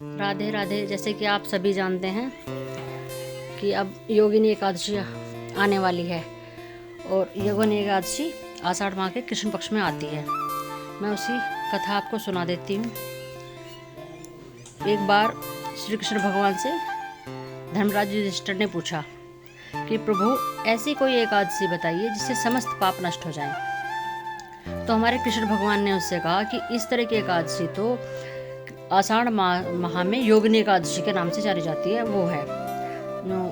राधे राधे। जैसे कि आप सभी जानते हैं कि अब योगिनी एकादशी आने वाली है और योगिनी एकादशी आषाढ़ माह के कृष्ण पक्ष में आती है। मैं उसी कथा आपको सुना देती हूँ। एक बार श्री कृष्ण भगवान से धर्मराज युधिष्ठिर ने पूछा कि प्रभु ऐसी कोई एकादशी बताइए जिससे समस्त पाप नष्ट हो जाएं। तो हमारे कृष्ण भगवान ने उससे कहा कि इस तरह की एकादशी तो आषाढ़ माह में योगिनी एकादशी के नाम से जानी जाती है, वो है।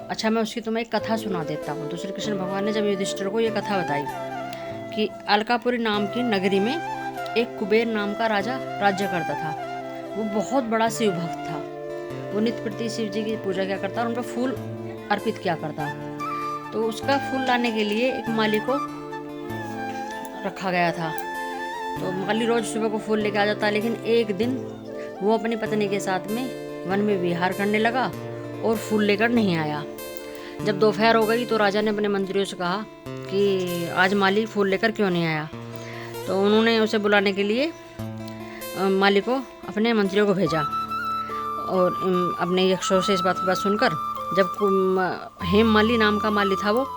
अच्छा, मैं उसकी तुम्हें एक कथा सुना देता हूँ। तो श्री कृष्ण भगवान ने जब युधिष्ठिर को ये कथा बताई कि अलकापुरी नाम की नगरी में एक कुबेर नाम का राजा राज्य करता था। वो बहुत बड़ा शिव भक्त था। वो नित्य प्रति शिव जी की पूजा किया करता और उनका फूल अर्पित किया करता। तो उसका फूल लाने के लिए एक माली को रखा गया था। तो माली रोज सुबह को फूल लेके आ जाता, लेकिन एक दिन वो अपनी पत्नी के साथ में वन में विहार करने लगा और फूल लेकर नहीं आया। जब दोपहर हो गई तो राजा ने अपने मंत्रियों से कहा कि आज माली फूल लेकर क्यों नहीं आया। तो उन्होंने उसे बुलाने के लिए माली को अपने मंत्रियों को भेजा और अपने यक्षों से इस बात की बात सुनकर जब हेम माली नाम का माली था वो,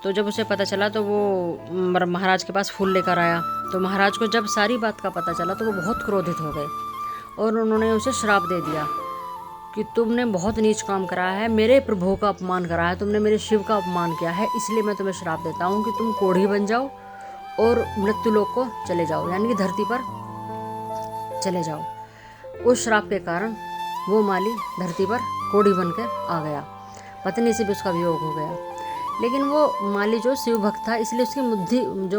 तो जब उसे पता चला तो वो महाराज के पास फूल लेकर आया। तो महाराज को जब सारी बात का पता चला तो वो बहुत क्रोधित हो गए और उन्होंने उसे श्राप दे दिया कि तुमने बहुत नीच काम करा है, मेरे प्रभु का अपमान करा है, तुमने मेरे शिव का अपमान किया है, इसलिए मैं तुम्हें श्राप देता हूँ कि तुम कोढ़ी बन जाओ और मृत्यु लोक को चले जाओ, यानी कि धरती पर चले जाओ। उस श्राप के कारण वो माली धरती पर कोढ़ी बनकर आ गया। पत्नी से भी उसका वियोग हो गया। लेकिन वो माली जो शिव भक्त था, इसलिए उसकी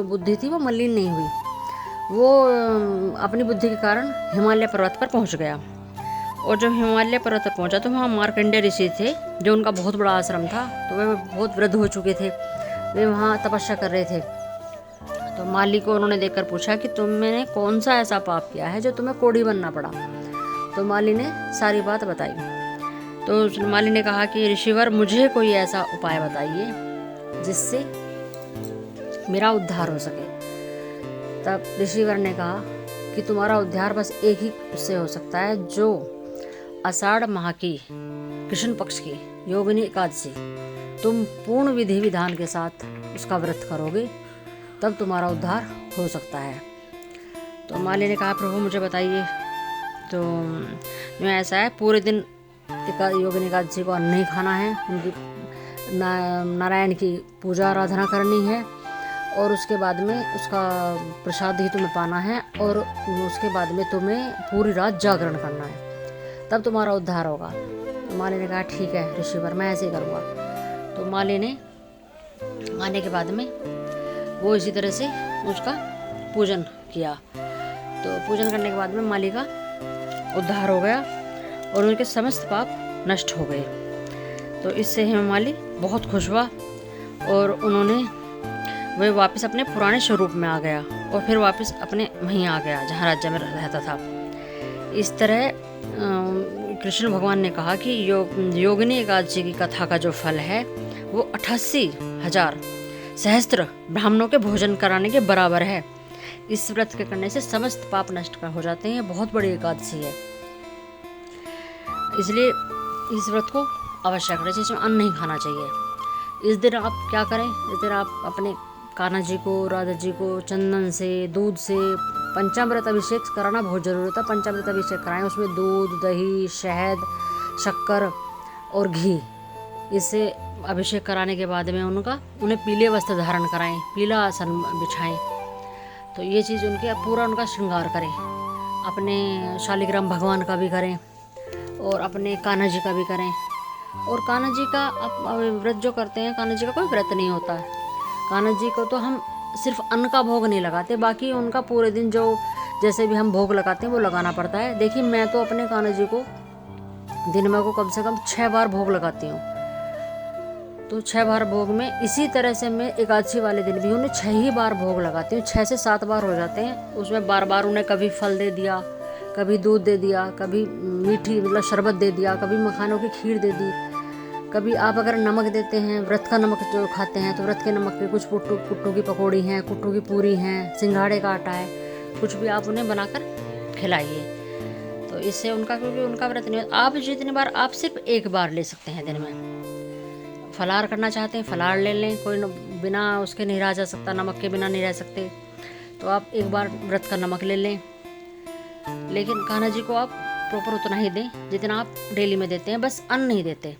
बुद्धि थी वो मलिन नहीं हुई। वो अपनी बुद्धि के कारण हिमालय पर्वत पर पहुंच गया और जब हिमालय पर्वत पर पहुंचा तो वहाँ मार्कंडेय ऋषि थे, जो उनका बहुत बड़ा आश्रम था। तो वे बहुत वृद्ध हो चुके थे, वे वहाँ तपस्या कर रहे थे। तो माली को उन्होंने देखकर पूछा कि तुमने कौन सा ऐसा पाप किया है जो तुम्हें कोढ़ी बनना पड़ा। तो माली ने सारी बात बताई। तो माली ने कहा कि ऋषिवर, मुझे कोई ऐसा उपाय बताइए जिससे मेरा उद्धार हो सके। तब ऋषिवर ने कहा कि तुम्हारा उद्धार बस एक ही उससे हो सकता है, जो आषाढ़ माह की कृष्ण पक्ष की योगिनी एकादशी तुम पूर्ण विधि विधान के साथ उसका व्रत करोगे, तब तुम्हारा उद्धार हो सकता है। तो माली ने कहा, प्रभु मुझे बताइए। तो जो ऐसा है, पूरे दिन योगिनी एकादशी को अन्न नहीं खाना है, उनकी नारायण की पूजा आराधना करनी है और उसके बाद में उसका प्रसाद ही तुम्हें पाना है और उसके बाद में तुम्हें पूरी रात जागरण करना है, तब तुम्हारा उद्धार होगा। तो माली ने कहा, ठीक है ऋषिवर, मैं ऐसे ही करूँगा। तो माली ने आने के बाद में वो इसी तरह से उसका पूजन किया। तो पूजन करने के बाद में माली का उद्धार हो गया और उनके समस्त पाप नष्ट हो गए। तो इससे हेममाली बहुत खुश हुआ और वह वापस अपने पुराने स्वरूप में आ गया और फिर वापस अपने वहीं आ गया जहाँ राज्य में रहता था। इस तरह कृष्ण भगवान ने कहा कि योगिनी एकादशी की कथा का जो फल है वो 88,000 सहस्त्र ब्राह्मणों के भोजन कराने के बराबर है। इस व्रत के करने से समस्त पाप नष्ट हो जाते हैं। बहुत बड़ी एकादशी है, इसलिए इस व्रत को अवश्य करें। इसमें अन्न नहीं खाना चाहिए। इस दिन आप क्या करें, इस दिन आप अपने कान्हा जी को, राधा जी को चंदन से, दूध से पंचामृत अभिषेक कराना बहुत ज़रूरी होता है। पंचामृत अभिषेक कराएं, उसमें दूध, दही, शहद, शक्कर और घी, इससे अभिषेक कराने के बाद में उन्हें पीले वस्त्र धारण कराएं, पीला आसन बिछाएं। तो ये चीज़ पूरा उनका श्रृंगार करें। अपने शालिग्राम भगवान का भी करें और अपने कान्हा जी का भी करें। और कान्हा जी का व्रत जो करते हैं, कान्हा जी का कोई व्रत नहीं होता है। कान्हा जी को तो हम सिर्फ अन्न का भोग नहीं लगाते, बाकी उनका पूरे दिन जो जैसे भी हम भोग लगाते हैं वो लगाना पड़ता है। देखिए, मैं तो अपने कान्हा जी को दिन में को कम से कम 6 बार भोग लगाती हूँ। तो 6 बार भोग में इसी तरह से मैं एकादशी वाले दिन भी उन्हें 6 ही बार भोग लगाती हूँ। 6 से 7 बार हो जाते हैं। उसमें बार बार उन्हें कभी फल दे दिया, कभी दूध दे दिया, कभी मीठी मतलब शरबत दे दिया, कभी मखानों की खीर दे दी। कभी आप अगर नमक देते हैं, व्रत का नमक जो खाते हैं, तो व्रत के नमक के कुछ कुट्टू की पकौड़ी हैं, कुट्टू की पूरी हैं, सिंघाड़े का आटा है, कुछ भी आप उन्हें बनाकर खिलाइए। तो तो इससे उनका, क्योंकि उनका व्रत नहीं होता। आप जितनी बार, आप सिर्फ एक बार ले सकते हैं दिन में। फलाहार करना चाहते हैं फलाहार ले लें, कोई बिना उसके नहीं रह जा सकता, नमक के बिना नहीं रह सकते, तो आप एक बार व्रत का नमक ले लें। लेकिन कान्हा जी को आप प्रॉपर उतना ही दें जितना आप डेली में देते हैं, बस अन्न नहीं देते।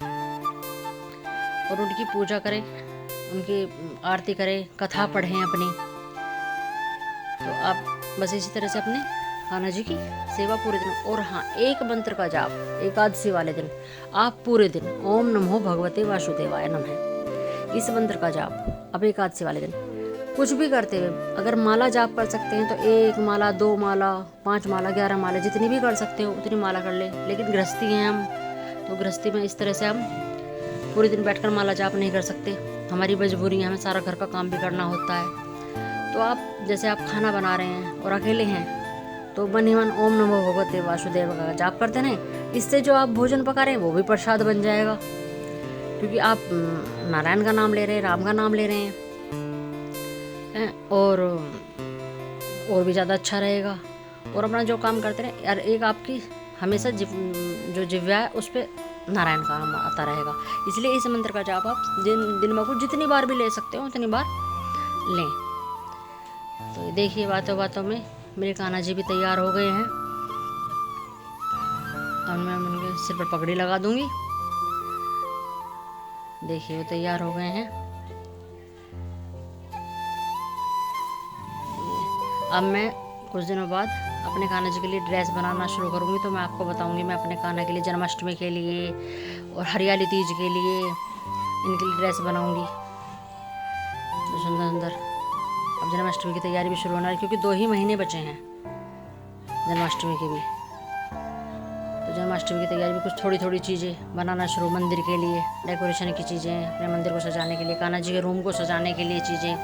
और उनकी पूजा करें, उनकी आरती करें, कथा पढ़ें अपनी। तो आप बस इसी तरह से अपने कान्हा जी की सेवा पूरे दिन। और हाँ, एक मंत्र का जाप एकादशी वाले दिन आप पूरे दिन ओम नमो भगवते वासुदेवाय नमः, इस मंत्र का जाप अब एकादशी वाले दिन कुछ भी करते हुए, अगर माला जाप कर सकते हैं तो 1 माला, 2 माला, 5 माला, 11 माला, जितनी भी कर सकते हो उतनी माला कर ले। लेकिन गृहस्थी हैं हम, तो गृहस्थी में इस तरह से हम पूरे दिन बैठकर माला जाप नहीं कर सकते, हमारी मजबूरी है, हमें सारा घर का काम भी करना होता है। तो आप जैसे आप खाना बना रहे हैं और अकेले हैं, तो मन ही मन ओम नमो भगवते वासुदेव का जाप करते हैं। इससे जो आप भोजन पका रहे हैं वो भी प्रसाद बन जाएगा, क्योंकि आप नारायण का नाम ले रहे हैं, राम का नाम ले रहे हैं, और भी ज़्यादा अच्छा रहेगा। और अपना जो काम करते रहे यार, एक आपकी हमेशा जो जिव्या है उस पर नारायण का नाम आता रहेगा। इसलिए इस मंत्र का जाप आप दिन में को जितनी बार भी ले सकते हो उतनी बार लें। तो देखिए, बातों बातों में मेरे कान्हा जी भी तैयार हो गए हैं। और मैं उनके सिर पर पगड़ी लगा दूंगी। देखिए, वो तैयार हो गए हैं। अब मैं कुछ दिनों बाद अपने कान्हा जी के लिए ड्रेस बनाना शुरू करूँगी, तो मैं आपको बताऊँगी। मैं अपने कान्हा के लिए जन्माष्टमी के लिए और हरियाली तीज के लिए इनके लिए ड्रेस बनाऊँगी, तो सुंदर सुंदर। अब जन्माष्टमी की तैयारी भी शुरू होना है, क्योंकि 2 ही महीने बचे हैं जन्माष्टमी के भी। तो जन्माष्टमी की तैयारी भी कुछ थोड़ी थोड़ी चीज़ें बनाना शुरू, मंदिर के लिए डेकोरेशन की चीज़ें, अपने मंदिर को सजाने के लिए, कान्हा जी के रूम को सजाने के लिए चीज़ें।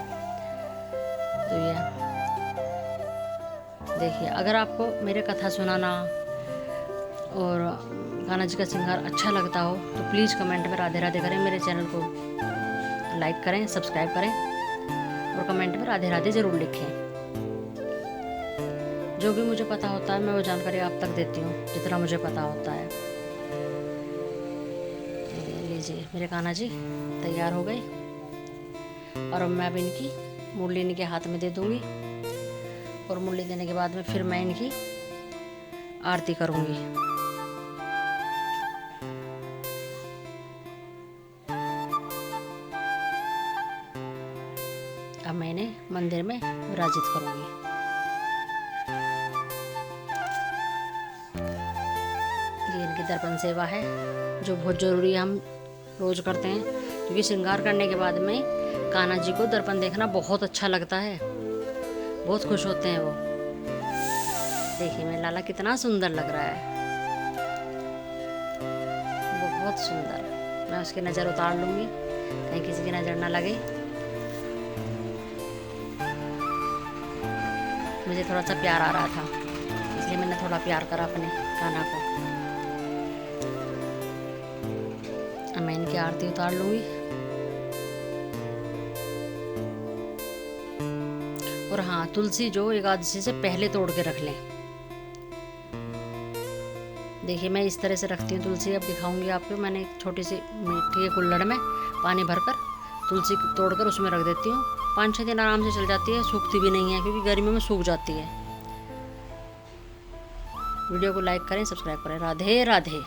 तो ये देखिए, अगर आपको मेरे कथा सुनाना और कान्हा जी का श्रृंगार अच्छा लगता हो तो प्लीज़ कमेंट में राधे राधे करें। मेरे चैनल को लाइक करें, सब्सक्राइब करें और कमेंट में राधे राधे ज़रूर लिखें। जो भी मुझे पता होता है मैं वो जानकारी आप तक देती हूँ, जितना मुझे पता होता है। लीजिए, मेरे कान्हा जी तैयार हो गए और अब मैं अब इनकी मुरली इनके हाथ में दे दूँगी। और मुरली देने के बाद में फिर मैं इनकी आरती करूँगी। अब मैं इन्हें मंदिर में विराजित करूँगी। ये इनकी दर्पण सेवा है, जो बहुत ज़रूरी हम रोज़ करते हैं, क्योंकि श्रृंगार करने के बाद में कान्हा जी को दर्पण देखना बहुत अच्छा लगता है, बहुत खुश होते हैं वो। देखिए, मेरा लाला कितना सुंदर लग रहा है, बहुत सुंदर। मैं उसकी नज़र उतार लूँगी, कहीं किसी की नज़र ना लगे। मुझे थोड़ा सा प्यार आ रहा था, इसलिए मैंने थोड़ा प्यार करा अपने कान्हा को। अब मैं इनकी आरती उतार लूँगी। और हाँ, तुलसी जो एकादशी से पहले तोड़ के रख लें। देखिए, मैं इस तरह से रखती हूँ तुलसी, अब दिखाऊंगी आपको। मैंने एक छोटी सी मिट्टी के कुल्हड़ में पानी भरकर तुलसी तोड़कर उसमें रख देती हूँ। 5-6 दिन आराम से चल जाती है, सूखती भी नहीं है, क्योंकि गर्मियों में सूख जाती है। वीडियो को लाइक करें, सब्सक्राइब करें। राधे राधे।